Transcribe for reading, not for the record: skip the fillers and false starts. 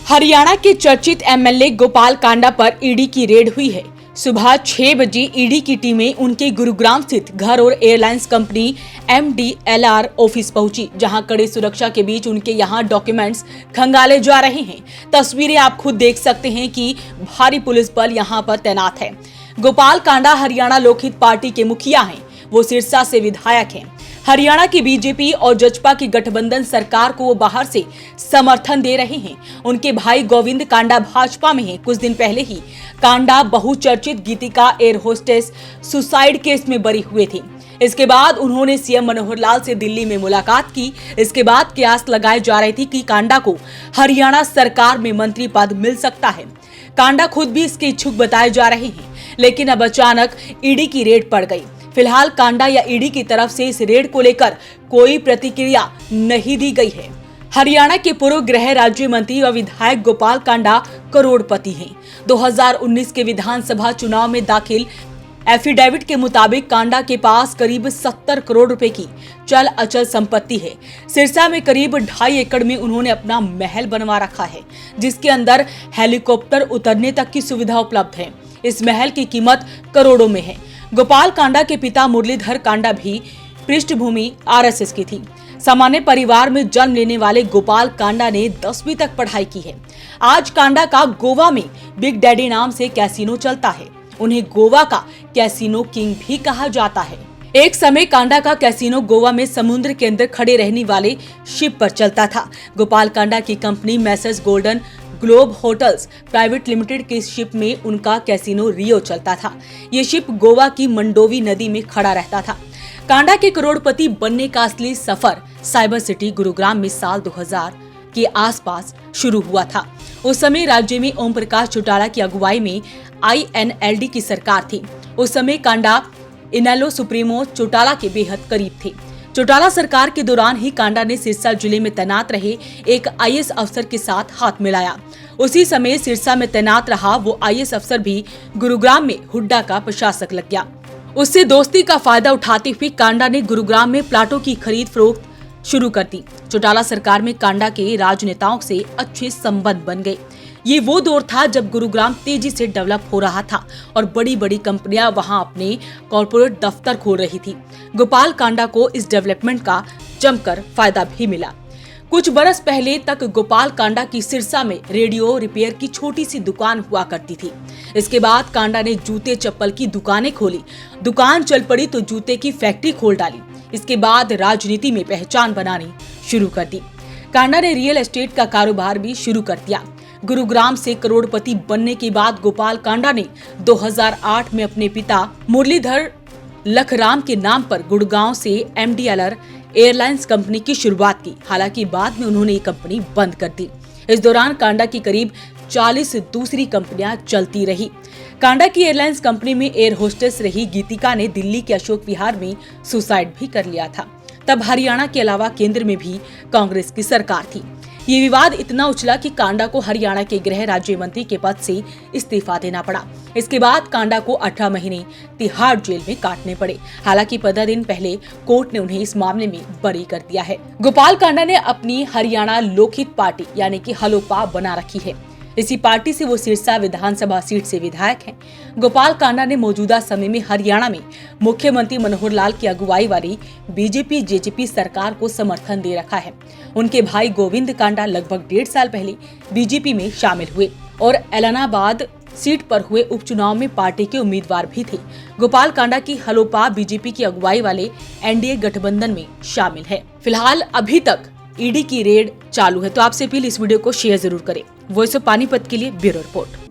हरियाणा के चर्चित एमएलए गोपाल कांडा पर ईडी की रेड हुई है। सुबह 6 बजे ईडी की टीमें उनके गुरुग्राम स्थित घर और एयरलाइंस कंपनी MDLR ऑफिस पहुंची, जहां कड़ी सुरक्षा के बीच उनके यहां डॉक्यूमेंट्स खंगाले जा रहे हैं। तस्वीरें आप खुद देख सकते हैं कि भारी पुलिस बल यहां पर तैनात है। गोपाल कांडा हरियाणा लोकहित पार्टी के मुखिया हैं। वो सिरसा से विधायक हैं। हरियाणा की बीजेपी और जजपा की गठबंधन सरकार को वो बाहर से समर्थन दे रहे हैं। उनके भाई गोविंद कांडा भाजपा में हैं। कुछ दिन पहले ही कांडा बहुचर्चित गीतिका एयर होस्टेस सुसाइड केस में बरी हुए थे। इसके बाद उन्होंने सीएम मनोहर लाल से दिल्ली में मुलाकात की। इसके बाद कयास लगाए जा रहे थे कि कांडा को हरियाणा सरकार में मंत्री पद मिल सकता है। कांडा खुद भी इसके इच्छुक बताए जा रहे हैं, लेकिन अब अचानक ईडी की रेड पड़ गई। फिलहाल कांडा या ईडी की तरफ से इस रेड को लेकर कोई प्रतिक्रिया नहीं दी गई है। हरियाणा के पूर्व गृह राज्य मंत्री व विधायक गोपाल कांडा करोड़पति हैं। 2019 के विधानसभा चुनाव में दाखिल एफिडेविट के मुताबिक कांडा के पास करीब 70 करोड़ रुपए की चल अचल संपत्ति है। सिरसा में करीब 2.5 एकड़ में उन्होंने अपना महल बनवा रखा है, जिसके अंदर हेलीकॉप्टर उतरने तक की सुविधा उपलब्ध है। इस महल की कीमत करोड़ों में है। गोपाल कांडा के पिता मुरलीधर कांडा भी पृष्ठभूमि आरएसएस की थी। सामान्य परिवार में जन्म लेने वाले गोपाल कांडा ने 10वीं तक पढ़ाई की है। आज कांडा का गोवा में बिग डैडी नाम से कैसीनो चलता है। उन्हें गोवा का कैसीनो किंग भी कहा जाता है। एक समय कांडा का कैसीनो गोवा में समुद्र के अंदर खड़े रहने वाले शिप पर चलता था। गोपाल कांडा की company message golden globe hotels private limited के शिप में उनका कैसीनो रियो चलता था। ये शिप गोवा की मंडोवी नदी में खड़ा रहता था। कांडा के करोड़पति बनने का असली सफर साइबर सिटी गुरुग्राम में साल 2000 के आसपास शुरू हुआ था। उस समय राज्य में ओम प्रकाश चौटाला की अगुवाई में INLD की सरकार थी। उस समय कांडा इनेलो सुप्रीमो चौटाला के बेहद करीब थे। चौटाला सरकार के दौरान ही कांडा ने सिरसा जिले में तैनात रहे एक IAS अफसर के साथ हाथ मिलाया। उसी समय सिरसा में तैनात रहा वो IAS अफसर भी गुरुग्राम में हुड्डा का प्रशासक लग गया। उससे दोस्ती का फायदा उठाते हुए कांडा ने गुरुग्राम में प्लाटों की खरीद फरोख्त शुरू कर दी। चौटाला सरकार में कांडा के राजनेताओं से अच्छे संबंध बन गए। ये वो दौर था जब गुरुग्राम तेजी से डेवलप हो रहा था और बड़ी बड़ी कंपनियां वहां अपने कॉर्पोरेट दफ्तर खोल रही थी। गोपाल कांडा को इस डेवलपमेंट का जमकर फायदा भी मिला। कुछ बरस पहले तक गोपाल कांडा की सिरसा में रेडियो रिपेयर की छोटी सी दुकान हुआ करती थी। इसके बाद कांडा ने जूते चप्पल की दुकानें खोली। दुकान चल पड़ी तो जूते की फैक्ट्री खोल डाली। इसके बाद राजनीति में पहचान बनानी शुरू कर दी। कांडा ने रियल एस्टेट का कारोबार भी शुरू कर दिया। गुरुग्राम से करोड़पति बनने के बाद गोपाल कांडा ने 2008 में अपने पिता मुरलीधर लखराम के नाम पर गुड़गांव से MDLR एयरलाइंस कंपनी की शुरुआत की। हालांकि बाद में उन्होंने ये कंपनी बंद कर दी। इस दौरान कांडा की करीब 40 दूसरी कंपनियां चलती रही। कांडा की एयरलाइंस कंपनी में एयर होस्टेस रही गीतिका ने दिल्ली के अशोक विहार में सुसाइड भी कर लिया था। तब हरियाणा के अलावा केंद्र में भी कांग्रेस की सरकार थी। ये विवाद इतना उछला कि कांडा को हरियाणा के गृह राज्य मंत्री के पद से इस्तीफा देना पड़ा। इसके बाद कांडा को 18 महीने तिहाड़ जेल में काटने पड़े। हालांकि 15 दिन पहले कोर्ट ने उन्हें इस मामले में बरी कर दिया है। गोपाल कांडा ने अपनी हरियाणा लोकहित पार्टी यानी कि हलोपा बना रखी है। इसी पार्टी से वो सिरसा विधानसभा सीट से विधायक हैं। गोपाल कांडा ने मौजूदा समय में हरियाणा में मुख्यमंत्री मनोहर लाल की अगुवाई वाली बीजेपी जेजेपी सरकार को समर्थन दे रखा है। उनके भाई गोविंद कांडा लगभग 1.5 साल पहले बीजेपी में शामिल हुए और एलनाबाद सीट पर हुए उपचुनाव में पार्टी के उम्मीदवार भी थे। गोपाल कांडा की हलोपा बीजेपी की अगुवाई वाले NDA गठबंधन में शामिल है। फिलहाल अभी तक ईडी की रेड चालू है, तो आपसे अपील इस वीडियो को शेयर जरूर करें। वॉइस ऑफ पानीपत के लिए ब्यूरो रिपोर्ट।